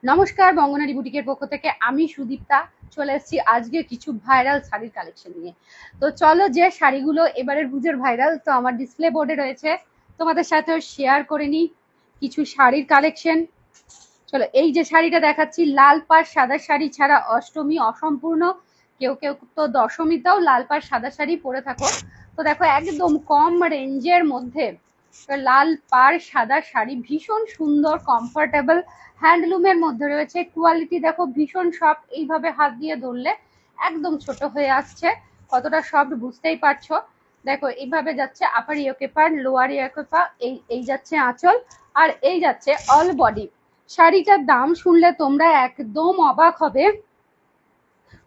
নমস্কার, বঙ্গনারী বুটিকের পক্ষ থেকে আমি সুদীপ্তা চলে এসেছি আজকে কিছু ভাইরাল শাড়ির কালেকশন নিয়ে। তো চলো, যে শাড়িগুলো এবারের পুজোর ভাইরাল, তো আমার ডিসপ্লে বোর্ডে রয়েছে, তোমাদের সাথেও শেয়ার করে নিই কিছু শাড়ির কালেকশন। চলো, এই যে শাড়িটা দেখাচ্ছি, লাল পাড় সাদা শাড়ি ছাড়া অষ্টমী অসম্পূর্ণ। কেউ কেউ তো দশমীতেও লাল পাড় সাদা শাড়ি পরে থাকো। তো দেখো, একদম কম রেঞ্জের মধ্যে লাল পাড় সাদা শাড়ি, ভীষণ সুন্দর, কমফোর্টেবল, হ্যান্ডলুমের মধ্যে রয়েছে। কোয়ালিটি দেখো ভীষণ সফট, এইভাবে হাত দিয়ে ধরলে একদম ছোট হয়ে আসছে, কতটা সফট বুঝতেই পারছো। দেখো এইভাবে যাচ্ছে আপার ইয়োকে পার, লোয়ার ইয়োকে পা, এই যাচ্ছে আঁচল, আর এই যাচ্ছে অল বডি। শাড়িটার দাম শুনলে তোমরা একদম অবাক হবে,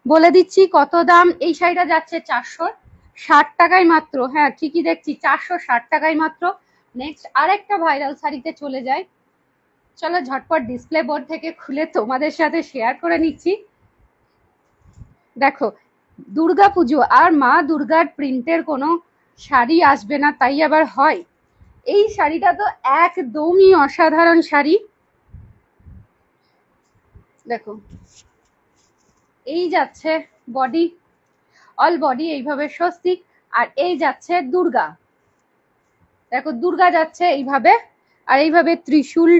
বলে দিচ্ছি কত দাম। এই শাড়িটা যাচ্ছে 460 টাকায় মাত্র। হ্যাঁ, ঠিকই দেখছি, 460 টাকায় মাত্র। নেক্সট আরেকটা ভাইরাল শাড়িতে চলে যায়। চলো ঝটপট ডিসপ্লে বোর্ড থেকে খুলে তোমাদের সাথে শেয়ার করে নিচ্ছি। দেখো, দুর্গা পুজো আর মা দুর্গার প্রিন্টের কোনো শাড়ি আসবে না, তাই আবার হয়। এই শাড়িটা তো একদমই অসাধারণ শাড়ি। দেখো, এই যাচ্ছে বডি, অল বডি এইভাবে স্বস্তিক, আর এই যাচ্ছে দুর্গা। দেখো, দুর্গা যাচ্ছে এইভাবে, আর এইভাবে ত্রিশূল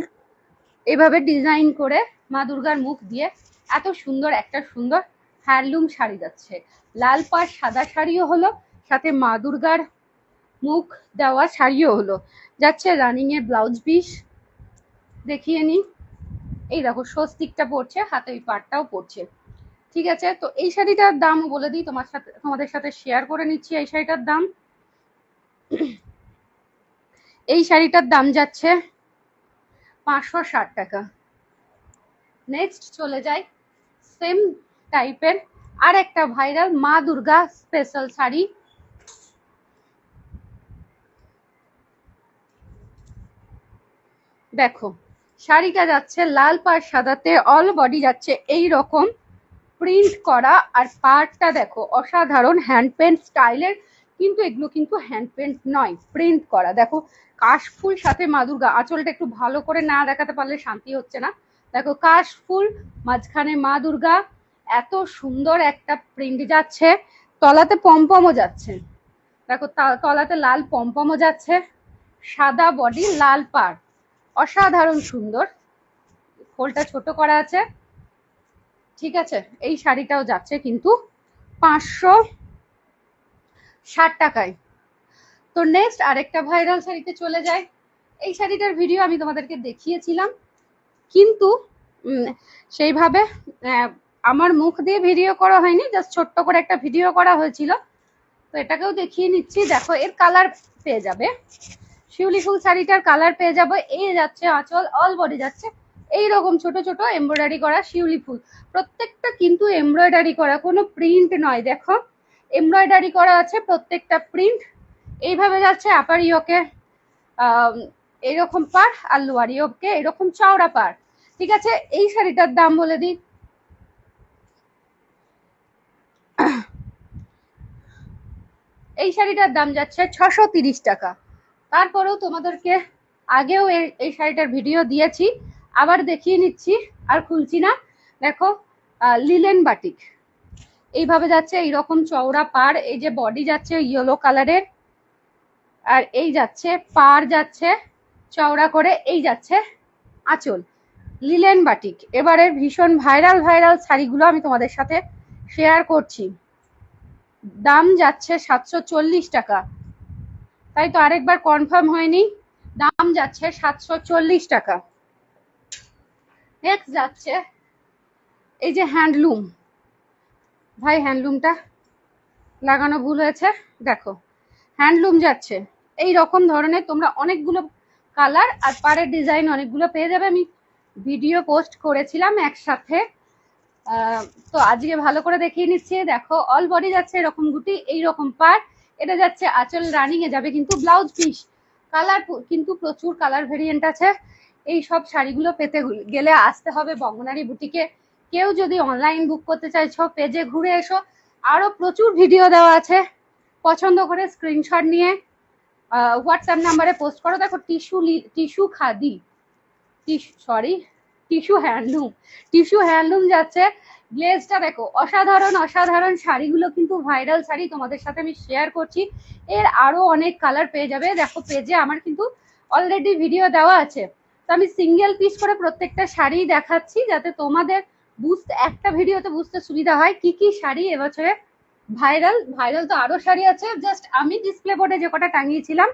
এইভাবে ডিজাইন করে মা দুর্গার মুখ দিয়ে এত সুন্দর একটা সুন্দর হ্যান্ডলুম শাড়ি যাচ্ছে। লাল পাড় সাদা শাড়িও হলো, সাথে মা দুর্গার মুখ দেওয়া শাড়িও হলো। যাচ্ছে রানিং এ ব্লাউজ পিস, দেখিয়ে নি। এই দেখো স্বস্তিকটা পড়ছে, হাতে ওই পাড়টাও পড়ছে। ঠিক আছে, তো এই শাড়িটার দামও বলে দিই, তোমাদের সাথে শেয়ার করে নিচ্ছি এই শাড়িটার দাম। এই শাড়িটার দাম যাচ্ছে 560 টাকা। নেক্সট চলে যাই সেম টাইপের আর একটা ভাইরাল মা দুর্গা স্পেশাল শাড়ি। দেখো, শাড়িটা যাচ্ছে লাল পাড় সাদাতে, অল বডি যাচ্ছে এই রকম প্রিন্ট করা, আর পাড়টা দেখো অসাধারণ হ্যান্ড পেন্ট স্টাইলের, কিন্তু এগুলো কিন্তু হ্যান্ড পেন্ট নয়, প্রিন্ট করা। দেখো কাশফুল, সাথে মা দুর্গা। আঁচলটা একটু ভালো করে না দেখাতে পারলে শান্তি হচ্ছে না। দেখো কাশফুল, মাঝখানে মা দুর্গা, এত সুন্দর একটা প্রিন্ট যাচ্ছে। তলাতে পমপমও যাচ্ছে, দেখো তলাতে লাল পমপমও যাচ্ছে, সাদা বডি লাল পাড়, অসাধারণ সুন্দর। ফোলটা ছোট করা আছে। ঠিক আছে, এই শাড়িটাও যাচ্ছে কিন্তু 560 টাকায়। তো নেক্সট আরেকটা ভাইরাল শাড়িতে চলে যায়। এই শাড়িটার ভিডিও আমি তোমাদেরকে দেখিয়েছিলাম, কিন্তু সেইভাবে আমার মুখ দিয়ে ভিডিও করা হয়নি, জাস্ট ছোট্ট করে একটা ভিডিও করা হয়েছিল। তো এটাকেও দেখিয়ে নিচ্ছি। দেখো, এর কালার পেয়ে যাবে, শিউলি ফুল শাড়িটার কালার পেয়ে যাবে। এই যাচ্ছে আঁচল, অল বডি যাচ্ছে এইরকম ছোট ছোট এমব্রয়ডারি করা শিউলি ফুল, প্রত্যেকটা কিন্তু এমব্রয়ডারি করা, কোনো প্রিন্ট নয়। দেখো এমব্রয়ডারি করা আছে, প্রত্যেকটা প্রিন্ট। এইভাবে যাচ্ছে আপার ইয়োকে এইরকম পার, আর লোয়ার ইয়োকে এরকম চওড়া পার। ঠিক আছে, এই শাড়িটার দাম বলে দিই। এই শাড়িটার দাম যাচ্ছে 630 টাকা। তারপরেও তোমাদেরকে আগেও এই শাড়িটার ভিডিও দিয়েছি, আবার দেখিয়ে নিচ্ছি, আর খুলছি না। দেখো লিলেন বাটিক, এইভাবে যাচ্ছে এইরকম চওড়া পাড়, এই যে বডি যাচ্ছে ইয়েলো কালারের, আর এই যাচ্ছে পাড় যাচ্ছে চওড়া করে, এই যাচ্ছে আঁচল। লিলেন বাটিক এবারের ভীষণ ভাইরাল ভাইরাল শাড়িগুলো আমি তোমাদের সাথে শেয়ার করছি। দাম যাচ্ছে 740 টাকা। তাই তো আরেকবার কনফার্ম হয়নি, দাম যাচ্ছে 740 টাকা। নেক্সট যাচ্ছে এই যে হ্যান্ডলুম, ভাই হ্যান্ডলুমটা লাগানো ভুল হয়েছে। দেখো হ্যান্ডলুম যাচ্ছে এই রকম ধরনের, তোমরা অনেকগুলো কালার আর পাড়ের ডিজাইন অনেকগুলো পেয়ে যাবে। আমি ভিডিও পোস্ট করেছিলাম একসাথে, তো আজকে ভালো করে দেখিয়ে নিচ্ছি। দেখো অল বডি যাচ্ছে এরকম গুটি, এইরকম পাড়, এটা যাচ্ছে আঁচল, রানিং এ যাবে কিন্তু ব্লাউজ পিস। কালার কিন্তু প্রচুর কালার ভেরিয়েন্ট আছে। এই সব শাড়িগুলো পেতে গেলে আসতে হবে বঙ্গনারী বুটিকে। কেউ যদি অনলাইন বুক করতে চাইছো, পেজে ঘুরে এসো, আরো প্রচুর ভিডিও দেওয়া আছে, পছন্দ করে স্ক্রিনশট নিয়ে হোয়াটসঅ্যাপ নাম্বারে পোস্ট করো। দেখো tissue khadi, sorry tissue handloom, tissue handloom যাচ্ছে। গ্লেজটা দেখো, অসাধারণ অসাধারণ শাড়িগুলো কিন্তু ভাইরাল শাড়ি, তোমাদের সাথে আমি শেয়ার করছি। এর আরো অনেক কালার পেয়ে যাবে, দেখো পেজে আমার কিন্তু অলরেডি ভিডিও দেওয়া আছে। তো আমি সিঙ্গেল পিস করে প্রত্যেকটা শাড়ি দেখাচ্ছি, যাতে তোমাদের বুঝতে, একটা ভিডিওতে বুঝতে সুবিধা হয় কি কি শাড়ি এবছরে ভাইরাল। ভাইরাল তো আরো শাড়ি আছে, জাস্ট আমি ডিসপ্লে বোর্ডে যে কটা টাঙিয়েছিলাম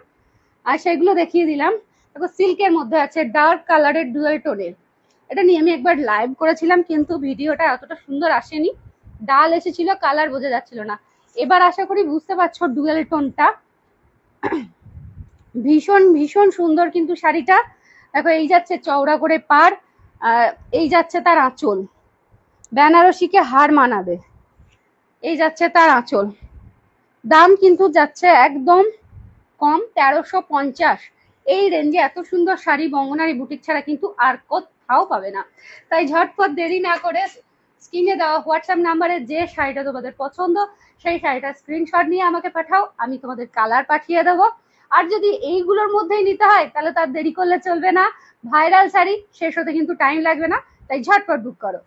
আর সেগুলো দেখিয়ে দিলাম। দেখো সিল্কের মধ্যে আছে, ডার্ক কালারের ডুয়েল টোনের। এটা নিয়ে আমি একবার লাইভ করেছিলাম, কিন্তু ভিডিওটা এতটা সুন্দর আসেনি, ডাল এসেছিল, কালার বোঝা যাচ্ছিল না। এবার আশা করি বুঝতে পারছো ডুয়েল টোনটা। ভীষণ ভীষণ সুন্দর কিন্তু শাড়িটা। দেখো এই যাচ্ছে চওড়া করে পাড়, এই যাচ্ছে তার আঁচল, বেনারসিকে হার মানাবে, এই যাচ্ছে তার আঁচল। দাম কিন্তু যাচ্ছে একদম কম, 1350। এই রেঞ্জে এত সুন্দর শাড়ি বঙ্গনারী বুটিক ছাড়া কিন্তু আর কোথাও পাবে না। তাই ঝটপট দেরি না করে স্ক্রিনে দেওয়া হোয়াটসঅ্যাপ নাম্বারে যে শাড়িটা তোমাদের পছন্দ সেই শাড়িটার স্ক্রিনশট নিয়ে আমাকে পাঠাও, আমি তোমাদের কালার পাঠিয়ে দেবো। আর যদি এইগুলোর মধ্যেই নিতে হয় তাহলে তার দেরি করলে চলবে না, ভাইরাল শাড়ি শেষ হতে কিন্তু টাইম লাগবে না, তাই ঝটপট বুক করো।